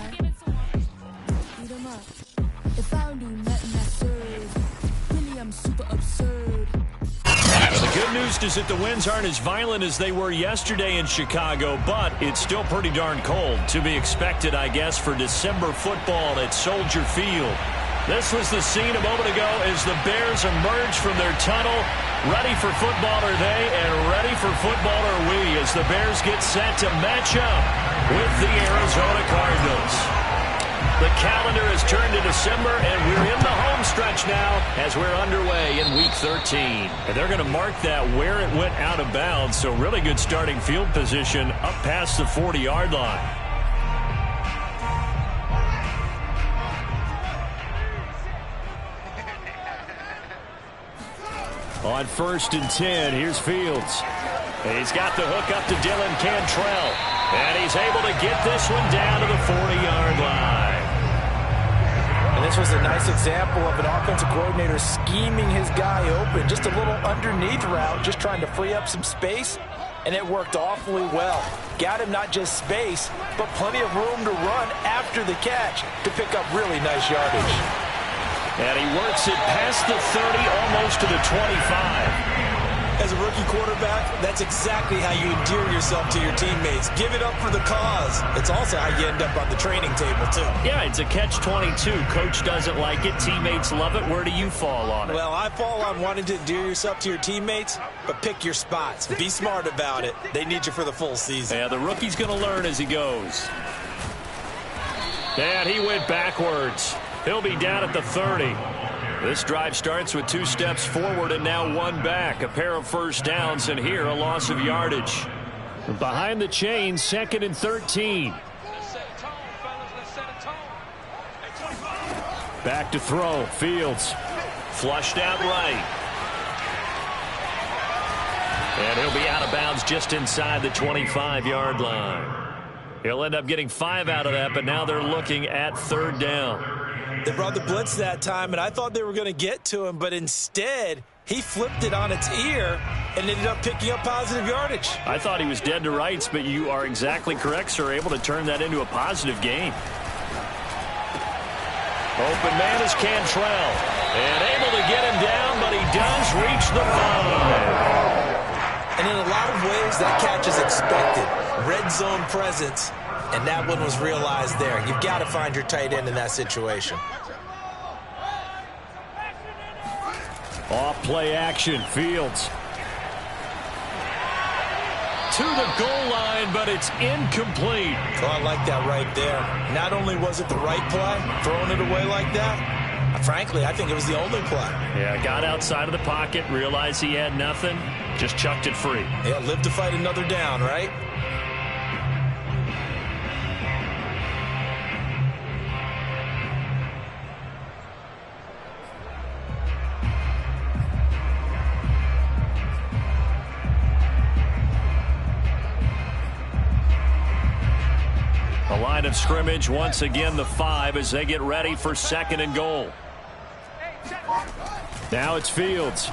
right? Beat 'em up. If I don't do nothing, I serve. Really, I'm super absurd. Well, the good news is that the winds aren't as violent as they were yesterday in Chicago, but it's still pretty darn cold. To be expected, I guess, for December football at Soldier Field. This was the scene a moment ago as the Bears emerge from their tunnel. Ready for football are they, and ready for football are we, as the Bears get set to match up with the Arizona Cardinals. The calendar has turned to December, and we're in the home stretch now as we're underway in Week 13. And they're going to mark that where it went out of bounds, so really good starting field position up past the 40-yard line. On 1st and 10, here's Fields. And he's got the hook up to Dylan Cantrell. And he's able to get this one down to the 40-yard line. And this was a nice example of an offensive coordinator scheming his guy open. Just a little underneath route, just trying to free up some space. And it worked awfully well. Got him not just space, but plenty of room to run after the catch to pick up really nice yardage. And he works it past the 30, almost to the 25. As a rookie quarterback, that's exactly how you endear yourself to your teammates. Give it up for the cause. It's also how you end up on the training table, too. Yeah, it's a catch-22. Coach doesn't like it. Teammates love it. Where do you fall on it? Well, I fall on wanting to endear yourself to your teammates, but pick your spots. Be smart about it. They need you for the full season. Yeah, the rookie's going to learn as he goes. And he went backwards. He'll be down at the 30. This drive starts with 2 steps forward and now 1 back. A pair of first downs, and here a loss of yardage. Behind the chains, 2nd and 13. Back to throw. Fields flushed out right. And he'll be out of bounds just inside the 25-yard line. He'll end up getting 5 out of that, but now they're looking at 3rd down. They brought the blitz that time, and I thought they were going to get to him, but instead he flipped it on its ear and ended up picking up positive yardage. I thought he was dead to rights, but you are exactly correct, sir. Able to turn that into a positive gain. Open man is Cantrell. And able to get him down, but he does reach the 5. And in a lot of ways, that catch is expected. Red zone presence. And that one was realized there. You've got to find your tight end in that situation. Off play action. Fields to the goal line, but it's incomplete. Oh, I like that right there. Not only was it the right play, throwing it away like that, frankly, I think it was the only play. Yeah, got outside of the pocket, realized he had nothing, just chucked it free. Yeah, live to fight another down, right? The line of scrimmage, once again the 5 as they get ready for 2nd and goal. Now it's Fields.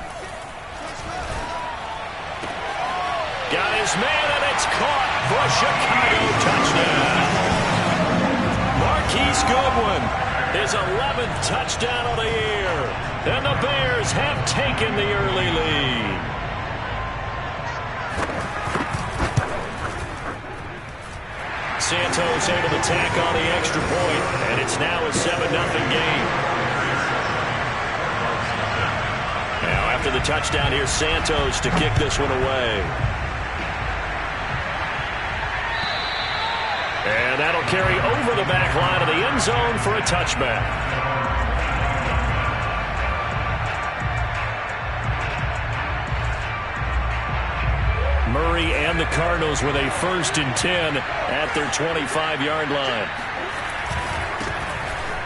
Got his man, and it's caught for a Chicago touchdown. Marquise Goodwin, his 11th touchdown of the year. And the Bears have taken the early lead. Santos able to tack on the extra point, and it's now a 7-0 game. Now after the touchdown, here's Santos to kick this one away. And that'll carry over the back line of the end zone for a touchback. Murray and the Cardinals with a 1st and 10 at their 25-yard line.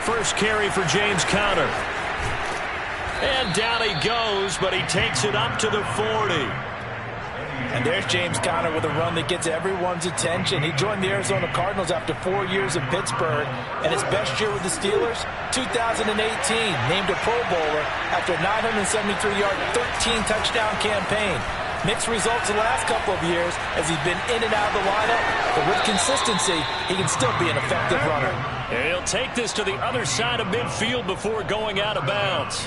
First carry for James Conner. And down he goes, but he takes it up to the 40. And there's James Conner with a run that gets everyone's attention. He joined the Arizona Cardinals after 4 years in Pittsburgh. And his best year with the Steelers, 2018, named a Pro Bowler after a 973-yard, 13-touchdown campaign. Mixed results the last couple of years as he's been in and out of the lineup. But with consistency, he can still be an effective runner. And he'll take this to the other side of midfield before going out of bounds.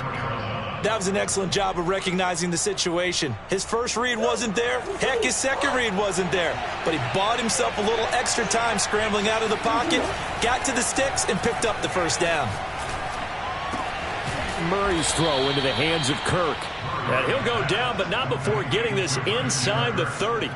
That was an excellent job of recognizing the situation. His first read wasn't there. Heck, his second read wasn't there. But he bought himself a little extra time scrambling out of the pocket, got to the sticks, and picked up the first down. Murray's throw into the hands of Kirk. And he'll go down, but not before getting this inside the 30. I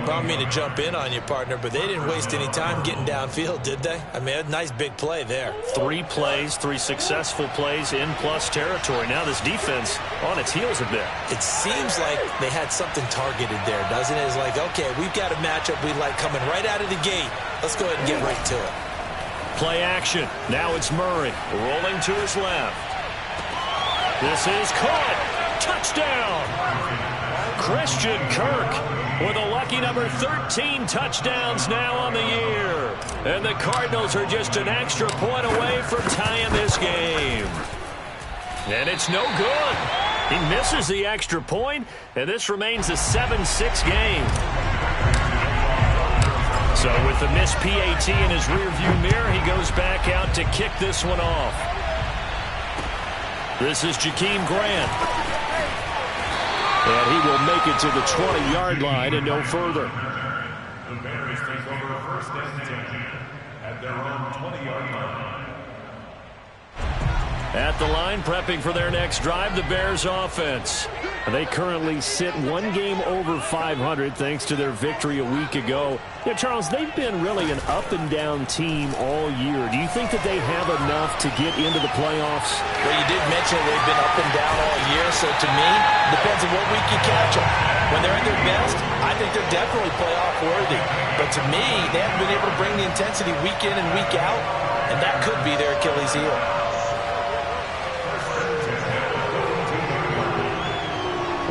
don't mean to jump in on you, partner, but they didn't waste any time getting downfield, did they? I mean, a nice big play there. 3 plays, 3 successful plays in plus territory. Now this defense on its heels a bit. It seems like they had something targeted there, doesn't it? It's like, okay, we've got a matchup we like coming right out of the gate. Let's go ahead and get right to it. Play action. Now it's Murray rolling to his left. This is caught. Touchdown. Christian Kirk with a lucky number 13 touchdowns now on the year. And the Cardinals are just an extra point away from tying this game. And it's no good. He misses the extra point, and this remains a 7-6 game. So with the missed PAT in his rearview mirror, he goes back out to kick this one off. This is Jakeem Grant. And he will make it to the 20-yard line and no further. The Bears take over first and 10 at their own 20-yard line. At the line, prepping for their next drive, the Bears offense. They currently sit 1 game over 500 thanks to their victory a week ago. Yeah, Charles, they've been really an up-and-down team all year. Do you think that they have enough to get into the playoffs? Well, you did mention they've been up and down all year, so to me, it depends on what week you catch them. When they're at their best, I think they're definitely playoff worthy. But to me, they haven't been able to bring the intensity week in and week out, and that could be their Achilles heel.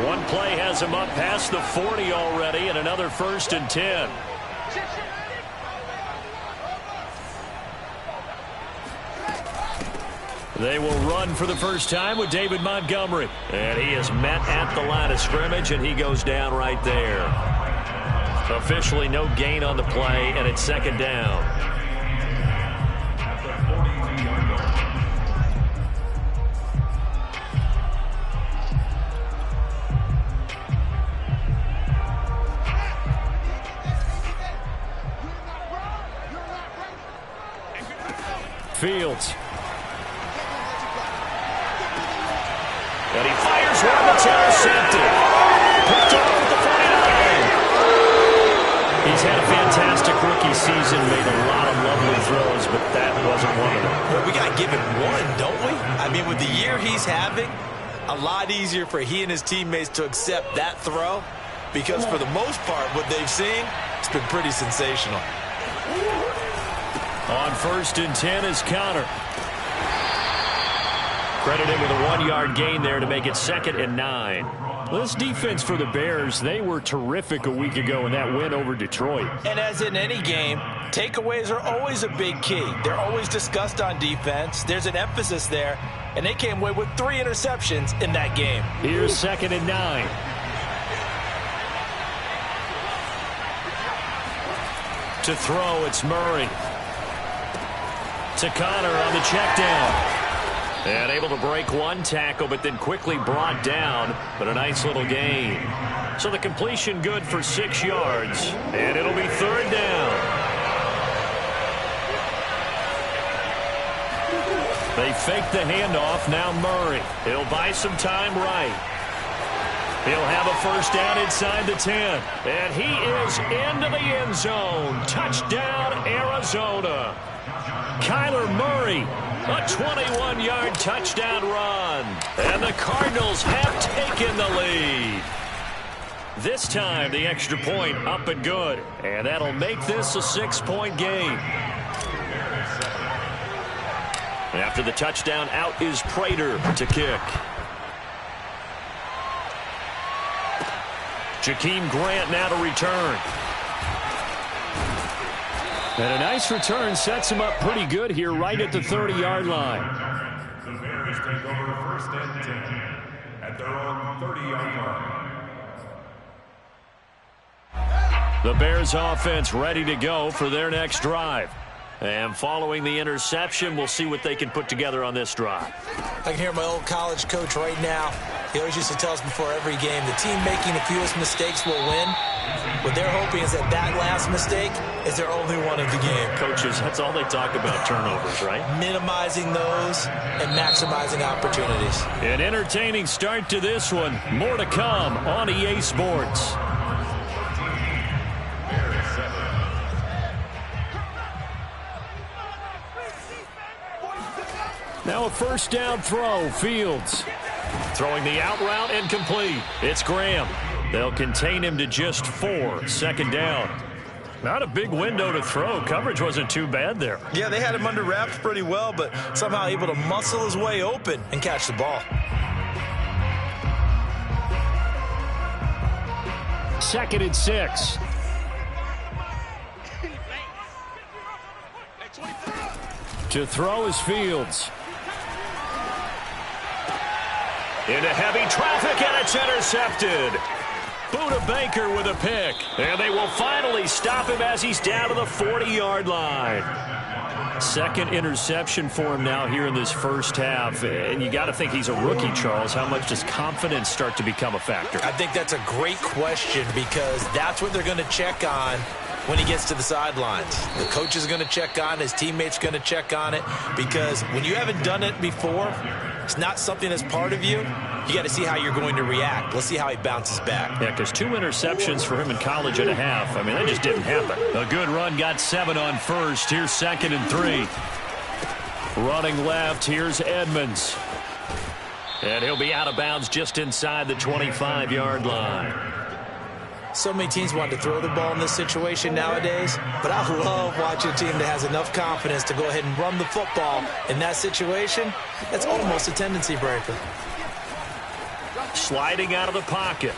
One play has him up past the 40 already, and another 1st and 10. They will run for the first time with David Montgomery. And he is met at the line of scrimmage, and he goes down right there. Officially no gain on the play, and it's 2nd down. Fields. And he fires one that's intercepted. Picked off at the 49. He's had a fantastic rookie season, made a lot of lovely throws, but that wasn't one of them. Well, we got to give it one, don't we? I mean, with the year he's having, a lot easier for he and his teammates to accept that throw because for the most part, what they've seen, it's been pretty sensational. On 1st and 10 is Connor. Credited with a 1-yard gain there to make it 2nd and 9. Well, this defense for the Bears, they were terrific a week ago in that win over Detroit. And as in any game, takeaways are always a big key. They're always discussed on defense. There's an emphasis there, and they came away with 3 interceptions in that game. Here's 2nd and 9. To throw, it's Murray. To Connor on the check down. And able to break one tackle, but then quickly brought down. But a nice little gain. So the completion good for 6 yards. And it'll be 3rd down. They fake the handoff. Now Murray. He'll buy some time right. He'll have a 1st down inside the 10. And he is into the end zone. Touchdown, Arizona. Kyler Murray, a 21-yard touchdown run. And the Cardinals have taken the lead. This time, the extra point up and good. And that'll make this a 6-point game. After the touchdown, out is Prater to kick. Jakeem Grant now to return. And a nice return sets him up pretty good here right at the 30-yard line. The Bears take over 1st and 10 at their own 30-yard line. The Bears offense ready to go for their next drive. And following the interception, we'll see what they can put together on this drive. I can hear my old college coach right now. He always used to tell us before every game, the team making the fewest mistakes will win. What they're hoping is that that last mistake is their only one of the game. Coaches, that's all they talk about, turnovers, right? Minimizing those and maximizing opportunities. An entertaining start to this one. More to come on EA Sports. Now a first down throw, Fields. Throwing the out route and complete. It's Graham. They'll contain him to just 4. Second down. Not a big window to throw. Coverage wasn't too bad there. Yeah, they had him under wraps pretty well, but somehow able to muscle his way open and catch the ball. Second and 6. To throw is Fields. Into heavy traffic, and it's intercepted. Buda Baker with a pick. And they will finally stop him as he's down to the 40-yard line. Second interception for him now here in this first half. And you got to think he's a rookie, Charles. How much does confidence start to become a factor? I think that's a great question because that's what they're going to check on when he gets to the sidelines. The coach is going to check on, his teammates going to check on it, because when you haven't done it before, it's not something that's part of you. You got to see how you're going to react. Let's see how he bounces back. Yeah, because 2 interceptions for him in college and a half. I mean, that just didn't happen. A good run, got 7 on first. Here's 2nd and 3. Running left, here's Edmonds. And he'll be out of bounds just inside the 25-yard line. So many teams want to throw the ball in this situation nowadays, but I love watching a team that has enough confidence to go ahead and run the football in that situation. That's almost a tendency breaker. Sliding out of the pocket.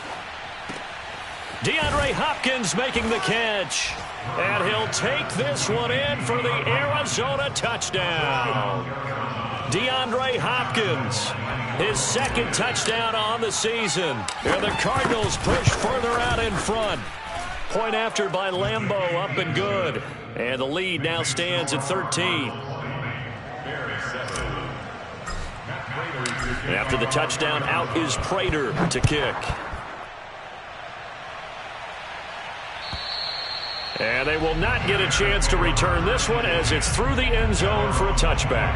DeAndre Hopkins making the catch. And he'll take this one in for the Arizona touchdown. DeAndre Hopkins, his 2nd touchdown on the season. And the Cardinals push further out in front. Point after by Lambeau, up and good. And the lead now stands at 13. And after the touchdown, out is Prater to kick. And they will not get a chance to return this one as it's through the end zone for a touchback.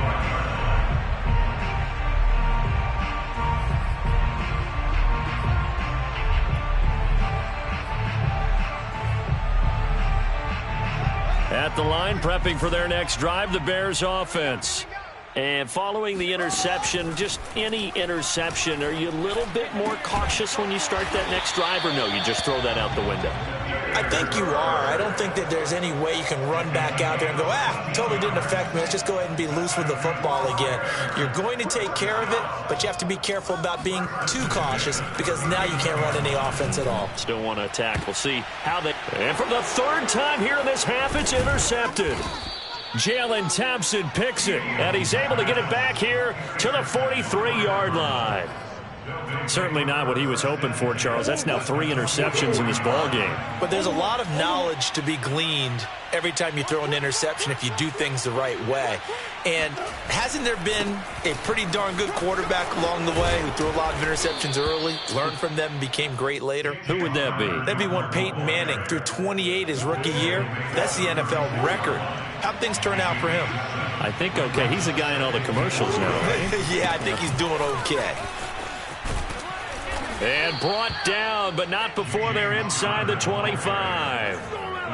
At the line, prepping for their next drive, the Bears offense. And following the interception, just any interception, are you a little bit more cautious when you start that next drive, or no, you just throw that out the window? I think you are. I don't think that there's any way you can run back out there and go, totally didn't affect me. Let's just go ahead and be loose with the football again. You're going to take care of it, but you have to be careful about being too cautious because now you can't run any offense at all. Still want to attack. We'll see how they... And for the 3rd time here in this half, it's intercepted. Jalen Thompson picks it, and he's able to get it back here to the 43-yard line. Certainly not what he was hoping for, Charles. That's now 3 interceptions in this ball game. But there's a lot of knowledge to be gleaned every time you throw an interception if you do things the right way. And hasn't there been a pretty darn good quarterback along the way who threw a lot of interceptions early, learned from them, and became great later? Who would that be? That'd be one Peyton Manning. Threw 28 his rookie year. That's the NFL record. How'd things turn out for him? I think okay. He's the guy in all the commercials now, right? Yeah, I think he's doing okay. And brought down, but not before they're inside the 25.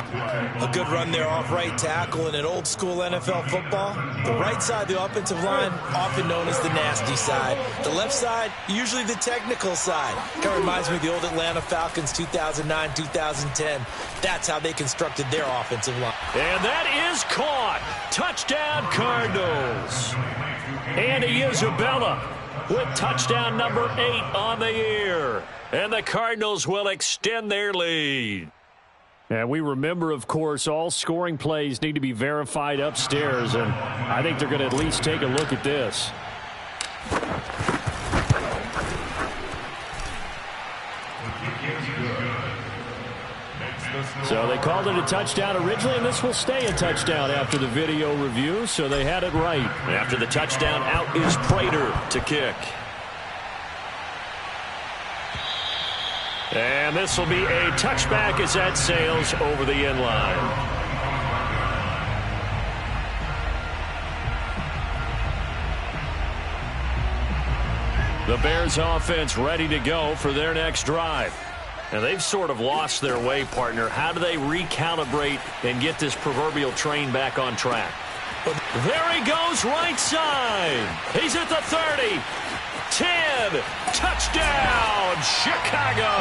A good run there off right tackle in an old-school NFL football. The right side of the offensive line, often known as the nasty side. The left side, usually the technical side. Kind of reminds me of the old Atlanta Falcons 2009, 2010. That's how they constructed their offensive line. And that is caught. Touchdown, Cardinals. Andy Isabella with touchdown number 8 on the year. And the Cardinals will extend their lead. And we remember, of course, all scoring plays need to be verified upstairs, and I think they're going to at least take a look at this. So they called it a touchdown originally, and this will stay a touchdown after the video review, so they had it right. After the touchdown, out is Prater to kick. And this will be a touchback as that sails over the end line. The Bears offense ready to go for their next drive. And they've sort of lost their way, partner. How do they recalibrate and get this proverbial train back on track? There he goes, right side. He's at the 30. 10. Touchdown, Chicago.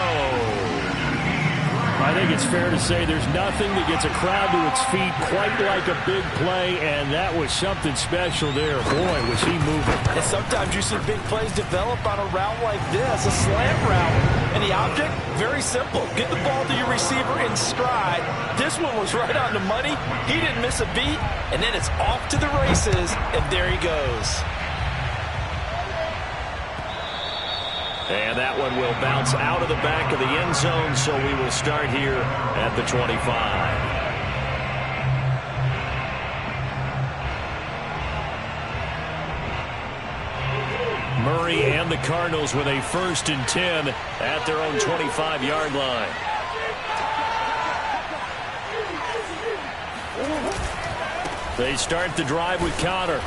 I think it's fair to say there's nothing that gets a crowd to its feet quite like a big play, and that was something special there. Boy, was he moving. And sometimes you see big plays develop on a route like this, a slant route. And the object, very simple. Get the ball to your receiver in stride. This one was right on the money. He didn't miss a beat, and then it's off to the races, and there he goes. And that one will bounce out of the back of the end zone, so we will start here at the 25. Murray and the Cardinals with a 1st and 10 at their own 25-yard line. They start the drive with Connor.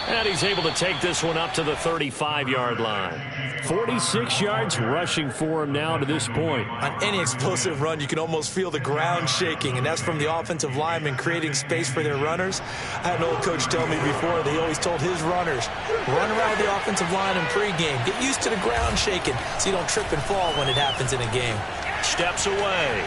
And he's able to take this one up to the 35-yard line. 46 yards rushing for him now to this point. On any explosive run, you can almost feel the ground shaking, and that's from the offensive linemen creating space for their runners. I had an old coach tell me before, they always told his runners, run around the offensive line in pregame. Get used to the ground shaking so you don't trip and fall when it happens in a game. Steps away.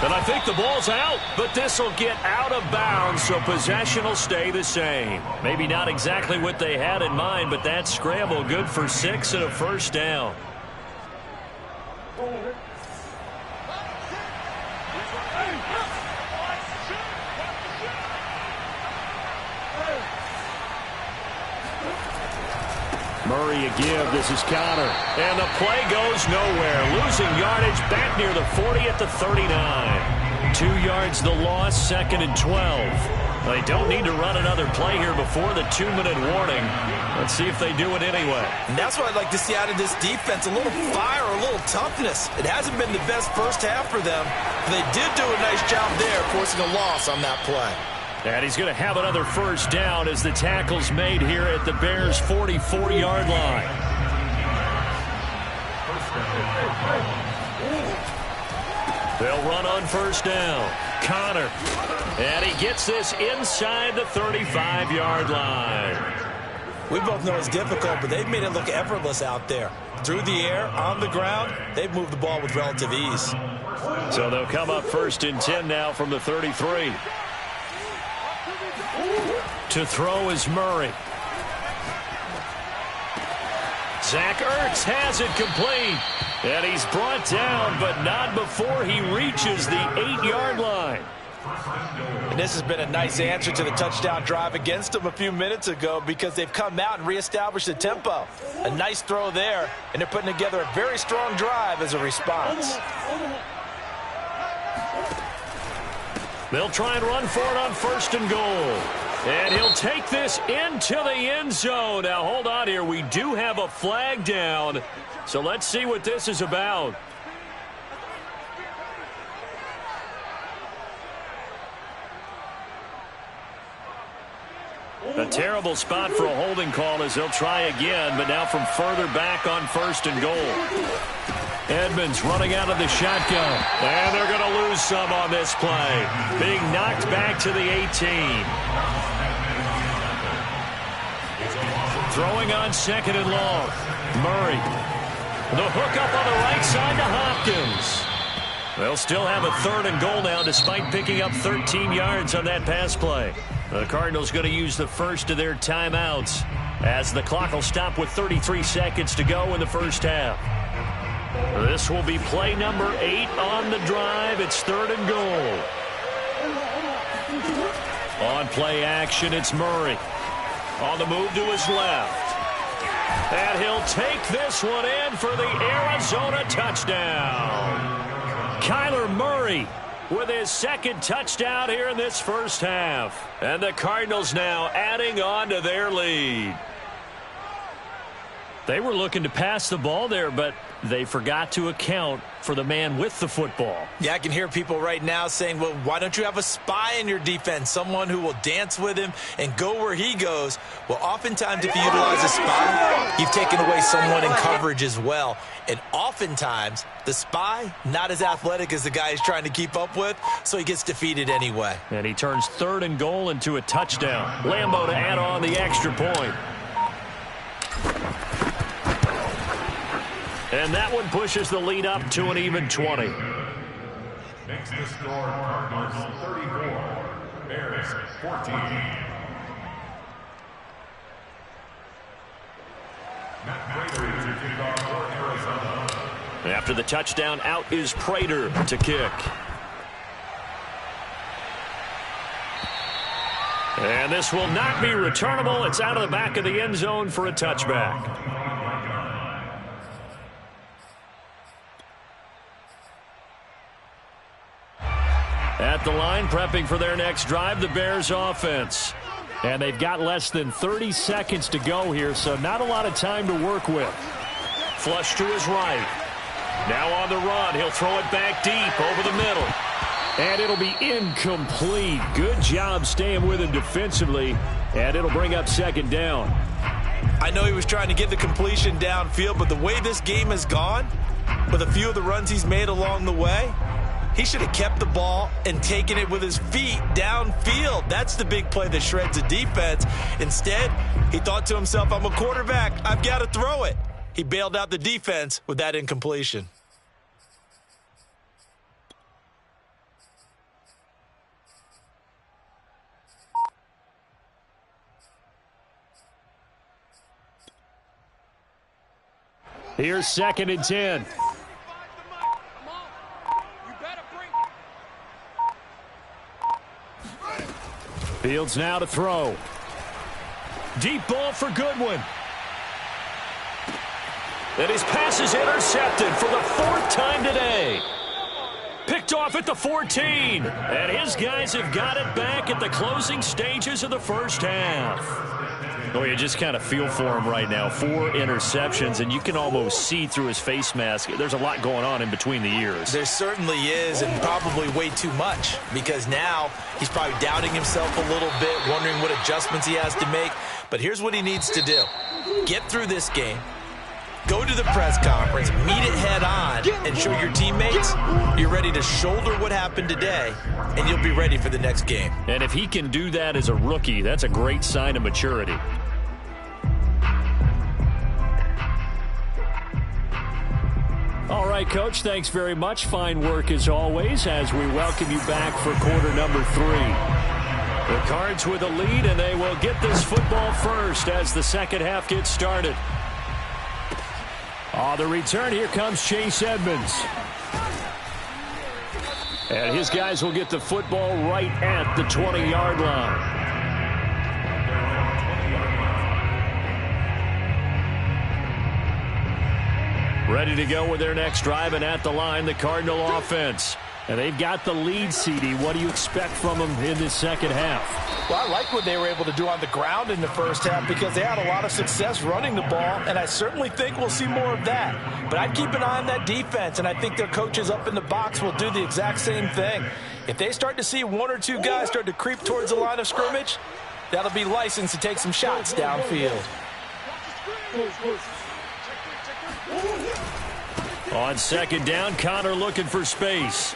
And I think the ball's out, but this will get out of bounds, so possession will stay the same. Maybe not exactly what they had in mind, but that scramble good for 6 and a 1st down. Murray a give. This is Connor. And the play goes nowhere. Losing yardage back near the 40 at the 39. 2 yards the loss, 2nd and 12. They don't need to run another play here before the 2-minute warning. Let's see if they do it anyway. And that's what I'd like to see out of this defense, a little fire, a little toughness. It hasn't been the best first half for them, but they did do a nice job there, forcing a loss on that play. And he's going to have another 1st down as the tackle's made here at the Bears' 44-yard line. They'll run on 1st down. Connor. And he gets this inside the 35-yard line. We both know it's difficult, but they've made it look effortless out there. Through the air, on the ground, they've moved the ball with relative ease. So they'll come up 1st and 10 now from the 33. To throw is Murray. Zach Ertz has it complete. And he's brought down, but not before he reaches the 8-yard line. And this has been a nice answer to the touchdown drive against them a few minutes ago because they've come out and reestablished the tempo. A nice throw there, and they're putting together a very strong drive as a response. They'll try and run for it on 1st and goal. And he'll take this into the end zone. Now, hold on here. We do have a flag down. So let's see what this is about. A terrible spot for a holding call as they'll try again, but now from further back on 1st and goal. Edmonds running out of the shotgun. And they're going to lose some on this play. Being knocked back to the 18. Throwing on 2nd and long. Murray. The hook up on the right side to Hopkins. They'll still have a 3rd and goal now despite picking up 13 yards on that pass play. The Cardinals going to use the first of their timeouts as the clock will stop with 33 seconds to go in the 1st half. This will be play number 8 on the drive. It's 3rd and goal. On play action, it's Murray. On the move to his left. And he'll take this one in for the Arizona touchdown. Kyler Murray with his second touchdown here in this first half. And the Cardinals now adding on to their lead. They were looking to pass the ball there, but they forgot to account for the man with the football. Yeah, I can hear people right now saying, well, why don't you have a spy in your defense, someone who will dance with him and go where he goes? Well, oftentimes if you utilize a spy, you've taken away someone in coverage as well. And oftentimes, the spy, not as athletic as the guy he's trying to keep up with, so he gets defeated anyway. And he turns 3rd and goal into a touchdown. Lambo to add on the extra point. And that one pushes the lead up to an even 20. Makes the score Cardinals 34, Bears 14. Matt Prater to kick off for Arizona. After the touchdown, out is Prater to kick. And this will not be returnable. It's out of the back of the end zone for a touchback. At the line, prepping for their next drive, the Bears offense. And they've got less than 30 seconds to go here, so not a lot of time to work with. Flush to his right. Now on the run, he'll throw it back deep over the middle. And it'll be incomplete. Good job staying with him defensively, and it'll bring up 2nd down. I know he was trying to get the completion downfield, but the way this game has gone, with a few of the runs he's made along the way, he should have kept the ball and taken it with his feet downfield. That's the big play that shreds a defense. Instead, he thought to himself, I'm a quarterback. I've got to throw it. He bailed out the defense with that incompletion. Here's 2nd and 10. Fields now to throw. Deep ball for Goodwin. And his pass is intercepted for the 4th time today. Picked off at the 14. And his guys have got it back at the closing stages of the first half. Oh, you just kind of feel for him right now. 4 interceptions, and you can almost see through his face mask. There's a lot going on in between the ears. There certainly is, and probably way too much, because now he's probably doubting himself a little bit, wondering what adjustments he has to make. But here's what he needs to do. Get through this game. Go to the press conference, meet it head on, and show your teammates you're ready to shoulder what happened today, and you'll be ready for the next game. And if he can do that as a rookie, that's a great sign of maturity. All right, Coach, thanks very much. Fine work as always as we welcome you back for quarter number 3. The Cards with a lead, and they will get this football first as the second half gets started. On the return, here comes Chase Edmonds. And his guys will get the football right at the 20-yard line. Ready to go with their next drive, and at the line, the Cardinal offense. And they've got the lead, CD. What do you expect from them in this second half? Well, I like what they were able to do on the ground in the first half because they had a lot of success running the ball, and I certainly think we'll see more of that. But I'd keep an eye on that defense, and I think their coaches up in the box will do the exact same thing. If they start to see 1 or 2 guys start to creep towards the line of scrimmage, that'll be licensed to take some shots downfield. On 2nd down, Connor looking for space.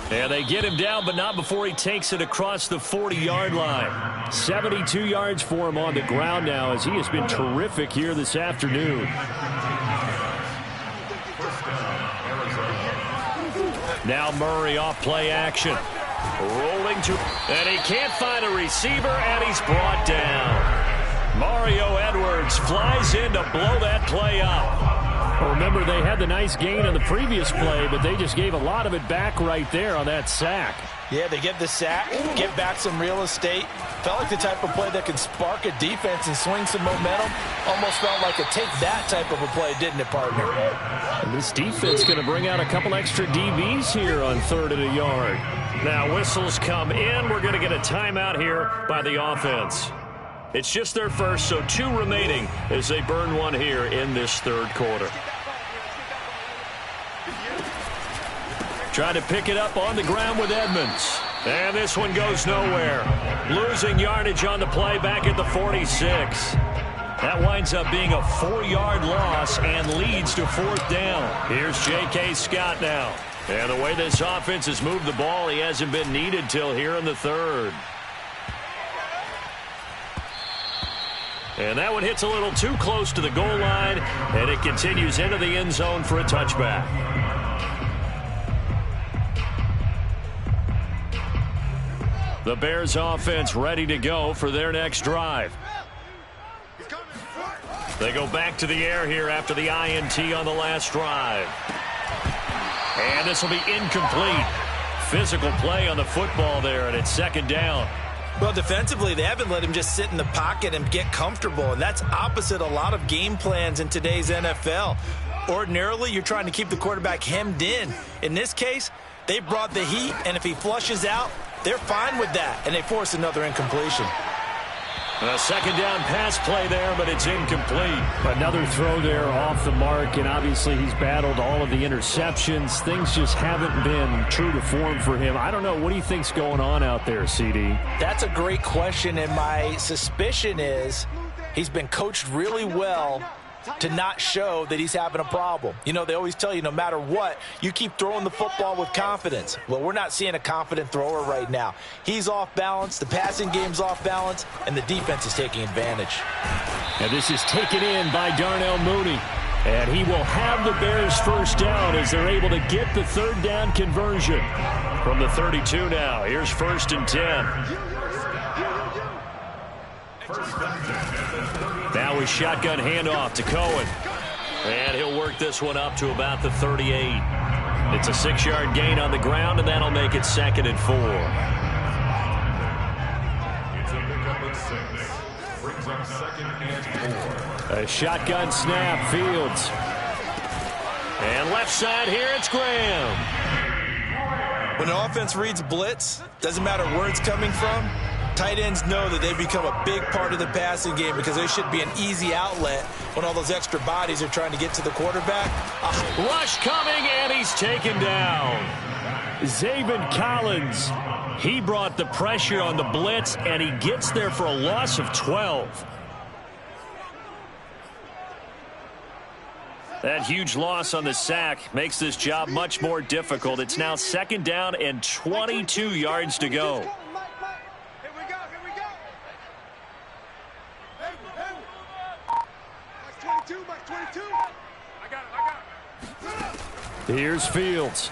And they get him down, but not before he takes it across the 40-yard line. 72 yards for him on the ground now as he has been terrific here this afternoon. Now Murray off play action. Rolling to, and he can't find a receiver, and he's brought down. Mario Edwards flies in to blow that play up. Well, remember, they had the nice gain on the previous play, but they just gave a lot of it back right there on that sack. Yeah, they get the sack, get back some real estate. Felt like the type of play that can spark a defense and swing some momentum. Almost felt like a take that type of a play, didn't it, partner? And this defense going to bring out a couple extra DBs here on 3rd and a yard. Now whistles come in. We're going to get a timeout here by the offense. It's just their first, so 2 remaining as they burn one here in this 3rd quarter. Trying to pick it up on the ground with Edmonds. And this one goes nowhere. Losing yardage on the play back at the 46. That winds up being a 4-yard loss and leads to 4th down. Here's J.K. Scott now. And the way this offense has moved the ball, he hasn't been needed till here in the 3rd. And that one hits a little too close to the goal line, and it continues into the end zone for a touchback. The Bears offense ready to go for their next drive. They go back to the air here after the INT on the last drive. And this will be incomplete. Physical play on the football there, and it's 2nd down. Well, defensively, they haven't let him just sit in the pocket and get comfortable, and that's opposite a lot of game plans in today's NFL. Ordinarily, you're trying to keep the quarterback hemmed in. In this case, they brought the heat, and if he flushes out, they're fine with that, and they force another incompletion. A 2nd down pass play there, but it's incomplete. Another throw there off the mark, and obviously he's battled all of the interceptions. Things just haven't been true to form for him. I don't know. What do you think's going on out there, CD? That's a great question, and my suspicion is he's been coached really well to not show that he's having a problem. You know, they always tell you no matter what, you keep throwing the football with confidence. Well, we're not seeing a confident thrower right now. He's off balance, the passing game's off balance, and the defense is taking advantage. And this is taken in by Darnell Mooney. And he will have the Bears 1st down as they're able to get the 3rd down conversion. From the 32 now, here's 1st and 10. Now a shotgun handoff to Cohen. And he'll work this one up to about the 38. It's a 6-yard gain on the ground, and that'll make it 2nd and 4. It's a pickup at 6. Brings up 2nd and 4. A shotgun snap, Fields. And left side here, it's Graham. When an offense reads blitz, doesn't matter where it's coming from, tight ends know that they become a big part of the passing game because they should be an easy outlet when all those extra bodies are trying to get to the quarterback. Rush coming, and he's taken down. Zaven Collins. He brought the pressure on the blitz, and he gets there for a loss of 12. That huge loss on the sack makes this job much more difficult. It's now 2nd down and 22 yards to go. Here's Fields.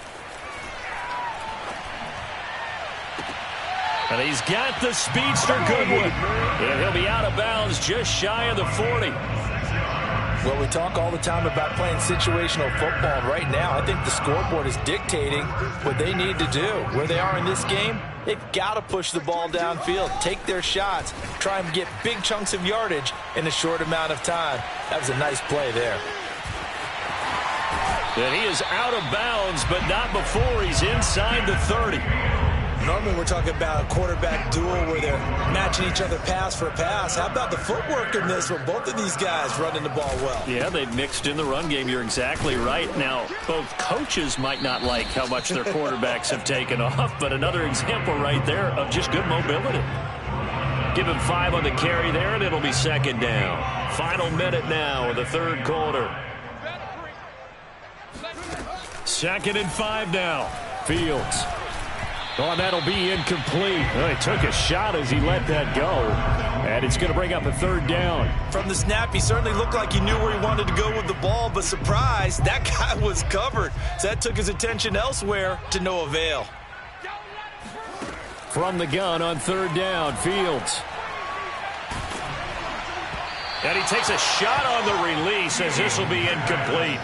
And he's got the speedster Goodwin. And he'll be out of bounds just shy of the 40. Well, we talk all the time about playing situational football. Right now, I think the scoreboard is dictating what they need to do. Where they are in this game, they've got to push the ball downfield, take their shots, try and get big chunks of yardage in a short amount of time. That was a nice play there. And he is out of bounds, but not before he's inside the 30. Normally we're talking about a quarterback duel where they're matching each other pass for pass. How about the footwork in this with both of these guys running the ball well? Yeah, they've mixed in the run game. You're exactly right. Now, both coaches might not like how much their quarterbacks have taken off, but another example right there of just good mobility. Give him 5 on the carry there, and it'll be 2nd down. Final minute now of the 3rd quarter. 2nd and 5 now. Fields. Oh, and that'll be incomplete. Well, he took a shot as he let that go. And it's going to bring up a 3rd down. From the snap, he certainly looked like he knew where he wanted to go with the ball, but surprise, that guy was covered. So that took his attention elsewhere to no avail. From the gun on 3rd down, Fields. And he takes a shot on the release as this will be incomplete.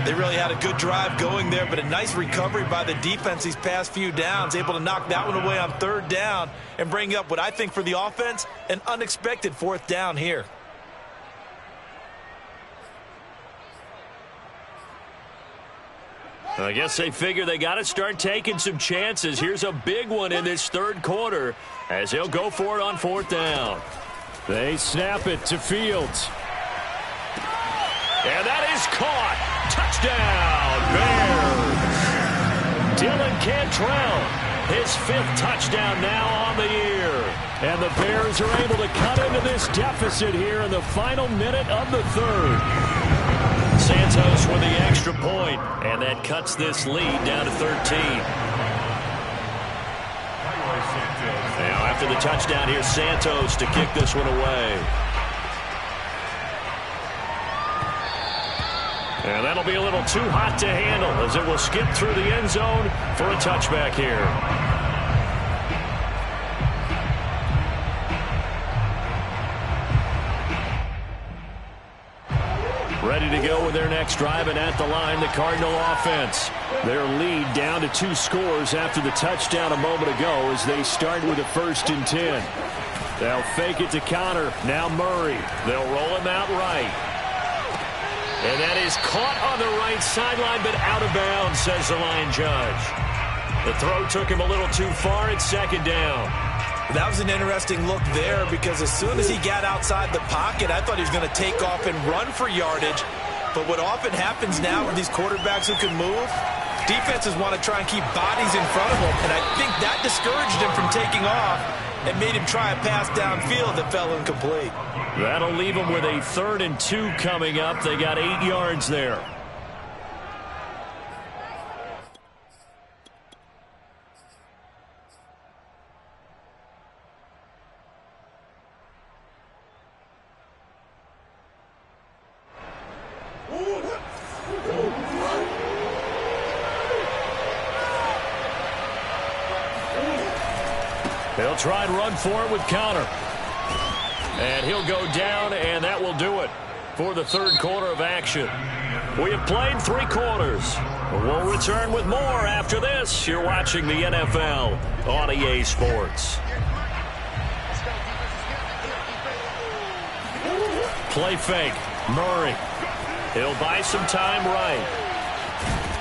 They really had a good drive going there, but a nice recovery by the defense these past few downs, able to knock that one away on third down and bring up what I think for the offense, an unexpected fourth down here. I guess they figure they got to start taking some chances. Here's a big one in this third quarter as they'll go for it on fourth down. They snap it to Fields. And that is caught. Touchdown, Bears. Dylan Cantrell, his 5th touchdown now on the year. And the Bears are able to cut into this deficit here in the final minute of the third. Santos with the extra point, and that cuts this lead down to 13. Now after the touchdown, here's Santos to kick this one away. And that'll be a little too hot to handle as it will skip through the end zone for a touchback here. Ready to go with their next drive, and at the line, the Cardinal offense. Their lead down to 2 scores after the touchdown a moment ago as they start with a 1st and 10. They'll fake it to Connor. Now Murray. They'll roll him out right. And that is caught on the right sideline, but out of bounds, says the line judge. The throw took him a little too far. It's 2nd down. That was an interesting look there because as soon as he got outside the pocket, I thought he was going to take off and run for yardage. But what often happens now with these quarterbacks who can move, defenses want to try and keep bodies in front of them. And I think that discouraged him from taking off and made him try a pass downfield that fell incomplete. That'll leave him with a 3rd and 2 coming up. They got 8 yards there. They'll try and run for it with Connor. And he'll go down, and that will do it for the third quarter of action. We have played 3 quarters. We'll return with more after this. You're watching the NFL on EA Sports. Play fake. Murray. He'll buy some time right.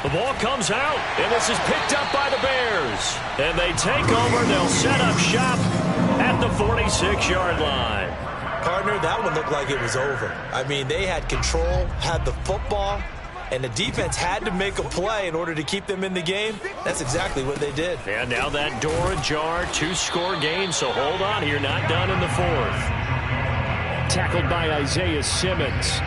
The ball comes out, and this is picked up by the Bears. And they take over. They'll set up shop at the 46-yard line. Partner, that one looked like it was over. I mean, they had control, had the football, and the defense had to make a play in order to keep them in the game. That's exactly what they did. And now that door ajar, 2-score game, so hold on here, not done in the 4th. Tackled by Isaiah Simmons.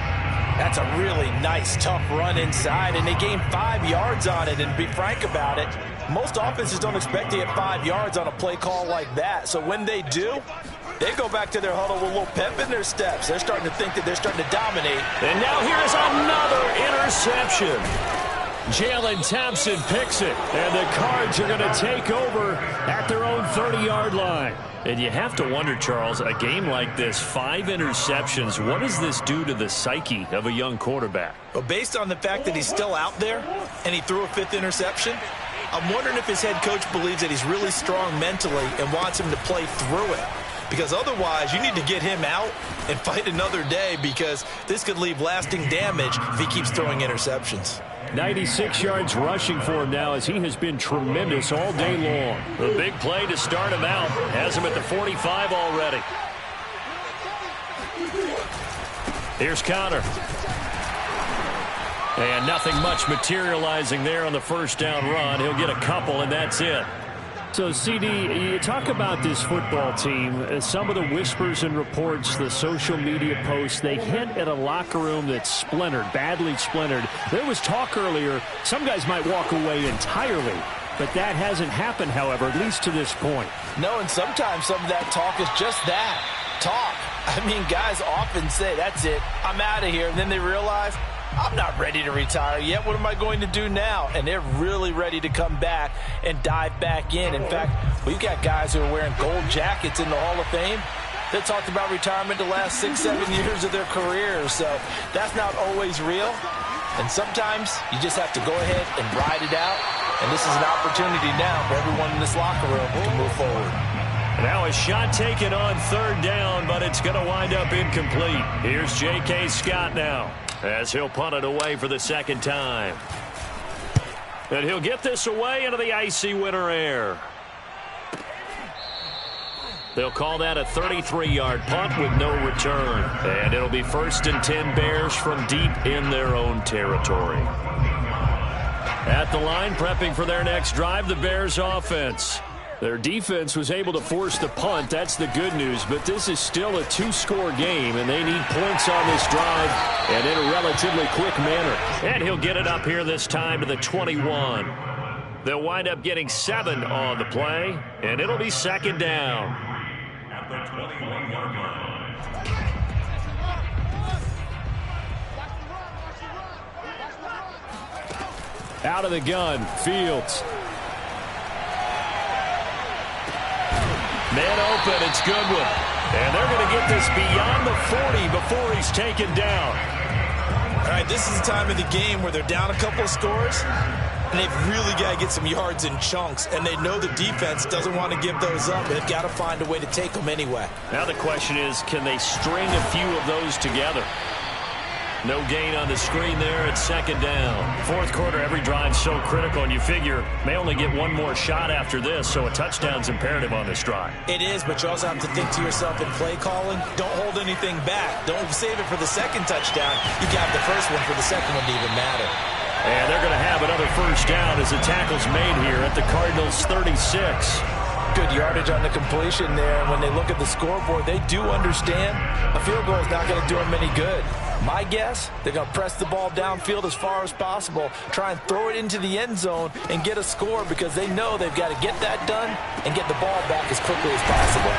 That's a really nice, tough run inside, and they gained 5 yards on it. And to be frank about it, most offenses don't expect to get 5 yards on a play call like that. So when they do, they go back to their huddle with a little pep in their steps. They're starting to think that they're starting to dominate. And now here's another interception. Jalen Thompson picks it, and the Cards are going to take over at their own 30-yard line. And you have to wonder, Charles, a game like this, 5 interceptions, what does this do to the psyche of a young quarterback? Well, based on the fact that he's still out there and he threw a 5th interception, I'm wondering if his head coach believes that he's really strong mentally and wants him to play through it. Because otherwise, you need to get him out and fight another day because this could leave lasting damage if he keeps throwing interceptions. 96 yards rushing for him now as he has been tremendous all day long. The big play to start him out has him at the 45 already. Here's Connor. And nothing much materializing there on the first down run. He'll get a couple, and that's it. So, CD, you talk about this football team, some of the whispers and reports, the social media posts, they hint at a locker room that's splintered, badly splintered. There was talk earlier, some guys might walk away entirely, but that hasn't happened, however, at least to this point. No, and sometimes some of that talk is just that, talk. I mean, guys often say, that's it, I'm out of here, and then they realize, I'm not ready to retire yet. What am I going to do now? And they're really ready to come back and dive back in. In fact, we've got guys who are wearing gold jackets in the Hall of Fame that talked about retirement the last 6-7 years of their careers. So that's not always real. And sometimes you just have to go ahead and ride it out. And this is an opportunity now for everyone in this locker room to move forward. Now a shot taken on third down, but it's going to wind up incomplete. Here's J.K. Scott now as he'll punt it away for the second time. And he'll get this away into the icy winter air. They'll call that a 33-yard punt with no return. And it'll be 1st and 10 Bears from deep in their own territory. At the line, prepping for their next drive, the Bears offense. Their defense was able to force the punt. That's the good news. But this is still a 2-score game, and they need points on this drive and in a relatively quick manner. And he'll get it up here this time to the 21. They'll wind up getting 7 on the play, and it'll be second down. At the 21-yard line. Out of the gun, Fields. Man open, it's Goodwin. And they're going to get this beyond the 40 before he's taken down. All right, this is the time of the game where they're down a couple of scores, and they've really got to get some yards in chunks, and they know the defense doesn't want to give those up. They've got to find a way to take them anyway. Now the question is, can they string a few of those together? No gain on the screen there at second down. Fourth quarter, every drive so critical, and you figure may only get one more shot after this, so a touchdown's imperative on this drive. It is, but you also have to think to yourself in play calling, don't hold anything back. Don't save it for the second touchdown. You got the first one for the second one to even matter. And they're going to have another first down as the tackle's made here at the Cardinals' 36. Good yardage on the completion there. When they look at the scoreboard, they do understand a field goal is not going to do them any good. My guess, they're going to press the ball downfield as far as possible, try and throw it into the end zone and get a score because they know they've got to get that done and get the ball back as quickly as possible.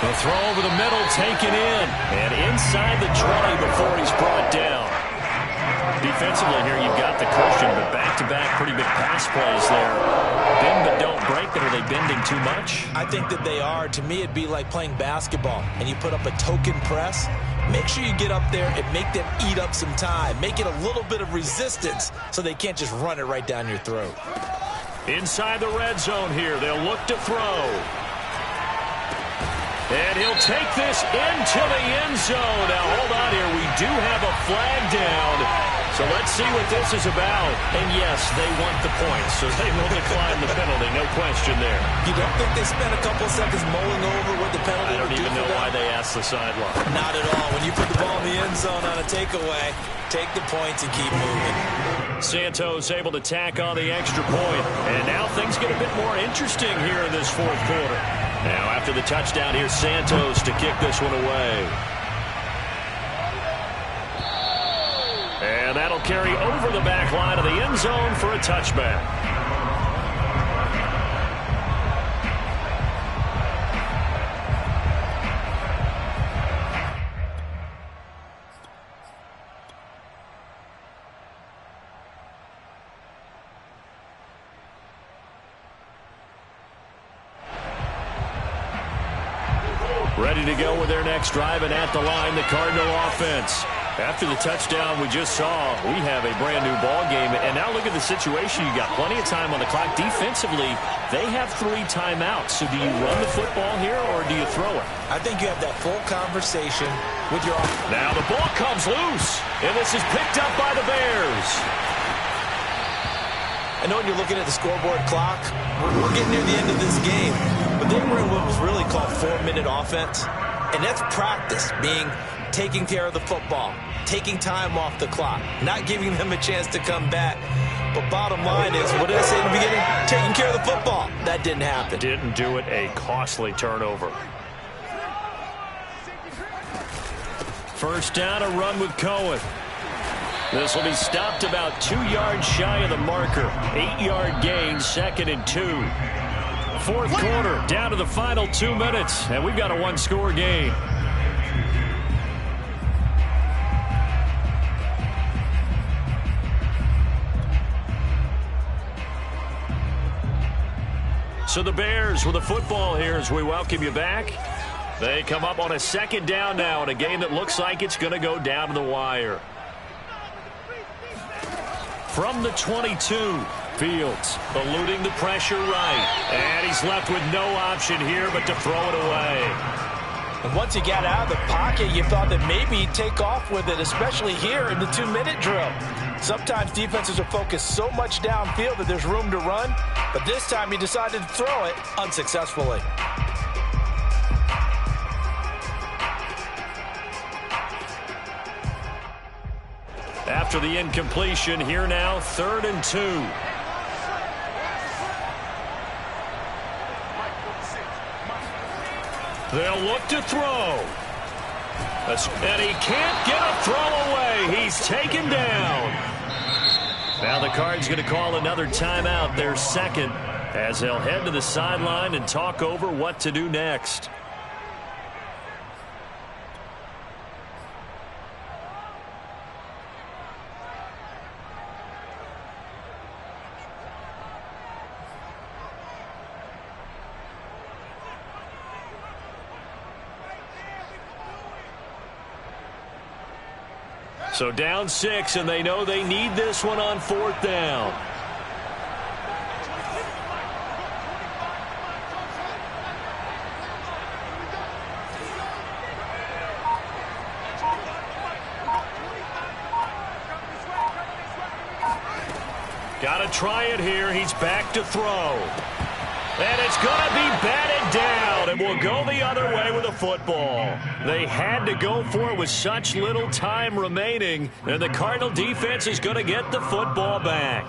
The throw over the middle taken in and inside the 20 before he's brought down. Defensively here, you've got the cushion, but back-to-back pretty big pass plays there. Bend but don't break, but are they bending too much? I think that they are. To me, it'd be like playing basketball, and you put up a token press. Make sure you get up there and make them eat up some time. Make it a little bit of resistance so they can't just run it right down your throat. Inside the red zone here, they'll look to throw. And he'll take this into the end zone. Now, hold on here. We do have a flag down. So let's see what this is about. And, yes, they want the points, so they will decline the penalty. No question there. You don't think they spent a couple seconds mulling over what the penalty I don't would do even know for them? why they asked the sideline. Not at all. When you put the ball in the end zone on a takeaway, take the points and keep moving. Santos able to tack on the extra point. And now things get a bit more interesting here in this fourth quarter. Now, after the touchdown, here's Santos to kick this one away. And that'll carry over the back line of the end zone for a touchback. Ready to go with their next drive, and at the line, the Cardinal offense. After the touchdown we just saw, we have a brand-new ball game. And now look at the situation. You got plenty of time on the clock. Defensively, they have 3 timeouts. So do you run the football here, or do you throw it? I think you have that full conversation with your offense. Now the ball comes loose, and this is picked up by the Bears. I know when you're looking at the scoreboard clock, we're getting near the end of this game. But they were in what was really called 4-minute offense. And that's practice, being taking care of the football, taking time off the clock, not giving them a chance to come back. But bottom line is, what did I say in the beginning? Taking care of the football. That didn't happen. Didn't do it. A costly turnover. First down, a run with Cohen. This will be stopped about 2 yards shy of the marker. 8-yard gain, 2nd and 2. Fourth quarter, down to the final 2 minutes, and we've got a 1-score game. So the Bears with the football here as we welcome you back. They come up on a second down now in a game that looks like it's going to go down to the wire. from the 22. Fields eluding the pressure right. And he's left with no option here but to throw it away. And once he got out of the pocket, you thought that maybe he'd take off with it, especially here in the 2-minute drill. Sometimes defenses are focused so much downfield that there's room to run, but this time he decided to throw it unsuccessfully. After the incompletion, here now, 3rd and 2. They'll look to throw. And he can't get a throw away. He's taken down. Now the Cards going to call another timeout, their second, as they'll head to the sideline and talk over what to do next. So down 6, and they know they need this one on 4th down. Got to try it here. He's back to throw. And it's going to be batted down, and will go the other way with a football. They had to go for it with such little time remaining, and the Cardinal defense is going to get the football back.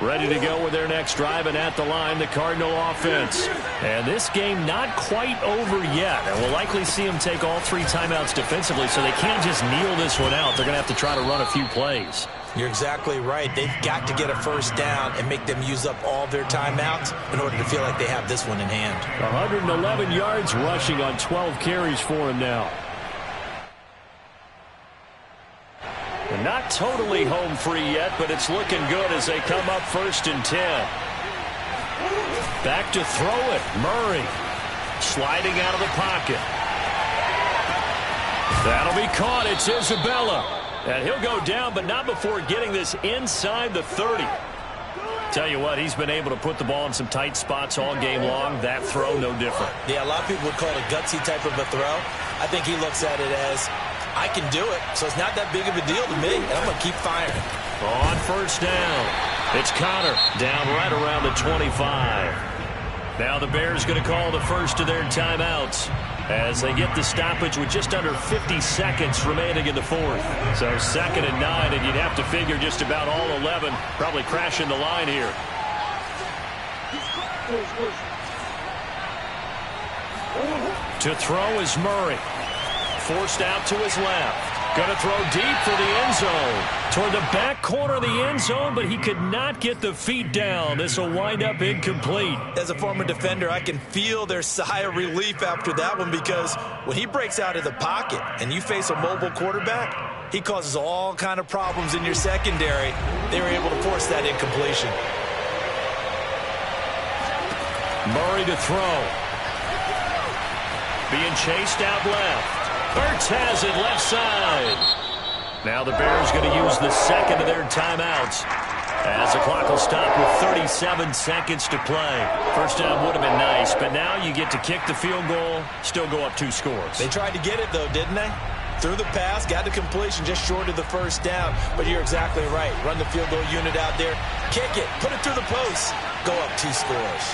Ready to go with their next drive, and at the line, the Cardinal offense. And this game not quite over yet, and we'll likely see them take all 3 timeouts defensively, so they can't just kneel this one out. They're going to have to try to run a few plays. You're exactly right. They've got to get a first down and make them use up all their timeouts in order to feel like they have this one in hand. 111 yards rushing on 12 carries for him now. And not totally home free yet, but it's looking good as they come up 1st and 10. Back to throw it. Murray sliding out of the pocket. That'll be caught. It's Isabella. And he'll go down, but not before getting this inside the 30. Tell you what, he's been able to put the ball in some tight spots all game long. That throw, no different. Yeah, a lot of people would call it a gutsy type of a throw. I think he looks at it as, I can do it, so it's not that big of a deal to me, and I'm going to keep firing. On 1st down, it's Connor down right around the 25. Now the Bears going to call the first of their timeouts as they get the stoppage with just under 50 seconds remaining in the 4th. So 2nd and 9, and you'd have to figure just about all 11 probably crashing the line here. To throw is Murray. Forced out to his left. Going to throw deep for the end zone. Toward the back corner of the end zone, but he could not get the feet down. This will wind up incomplete. As a former defender, I can feel their sigh of relief after that one, because when he breaks out of the pocket and you face a mobile quarterback, he causes all kind of problems in your secondary. They were able to force that incompletion. Murray to throw. Being chased out left. Ertz has it left side. Now the Bears going to use the second of their timeouts as the clock will stop with 37 seconds to play. First down would have been nice, but now you get to kick the field goal, still go up 2 scores. They tried to get it, though, didn't they? Threw the pass, got the completion just short of the first down. But you're exactly right. Run the field goal unit out there. Kick it. Put it through the post. Go up 2 scores.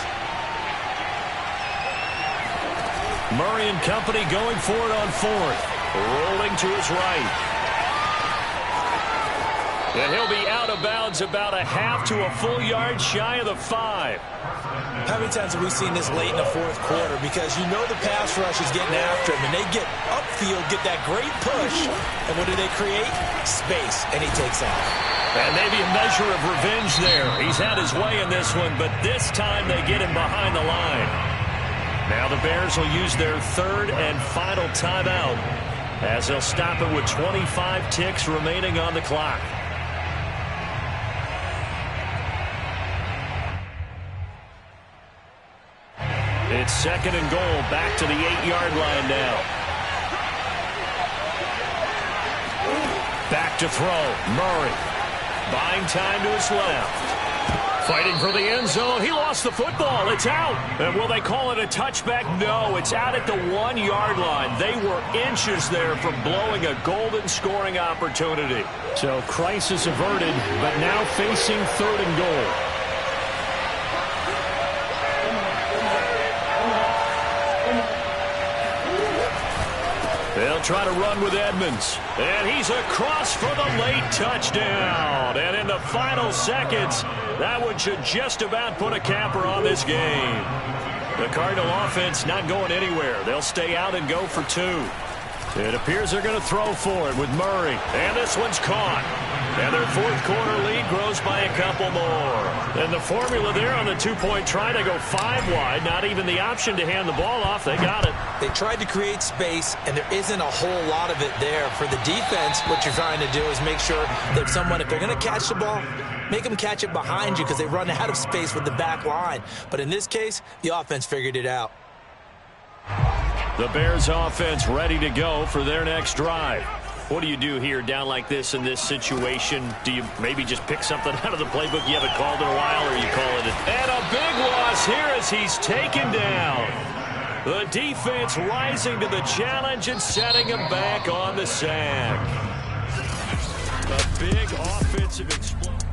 Murray and company going for it on 4th. Rolling to his right. And he'll be out of bounds about a half to a full yard shy of the 5. How many times have we seen this late in the 4th quarter? Because you know the pass rush is getting after him, and they get upfield, get that great push. And what do they create? Space, and he takes off. And maybe a measure of revenge there. He's had his way in this one, but this time they get him behind the line. Now the Bears will use their 3rd and final timeout as they'll stop it with 25 ticks remaining on the clock. It's 2nd and goal, back to the 8-yard line now. Back to throw, Murray. buying time to his left. Fighting for the end zone. He lost the football. It's out. And will they call it a touchback? No, it's out at the 1-yard line. They were inches there from blowing a golden scoring opportunity. So crisis averted, but now facing 3rd and goal. They'll try to run with Edmonds. And he's across for the late touchdown. And in the final seconds, that one should just about put a capper on this game. The Cardinal offense not going anywhere. They'll stay out and go for 2. It appears they're going to throw for it with Murray. And this one's caught. And their 4th quarter lead grows by a couple more. And the formula there on the 2-point try to go 5 wide. Not even the option to hand the ball off. They got it. They tried to create space, and there isn't a whole lot of it there. For the defense, what you're trying to do is make sure that if they're going to catch the ball, make them catch it behind you because they run out of space with the back line. But in this case, the offense figured it out. The Bears offense ready to go for their next drive. What do you do here down like this in this situation? Do you maybe just pick something out of the playbook you haven't called in a while, or you call it and a big loss here as he's taken down. The defense rising to the challenge and setting him back on the sack. A big offensive explosion.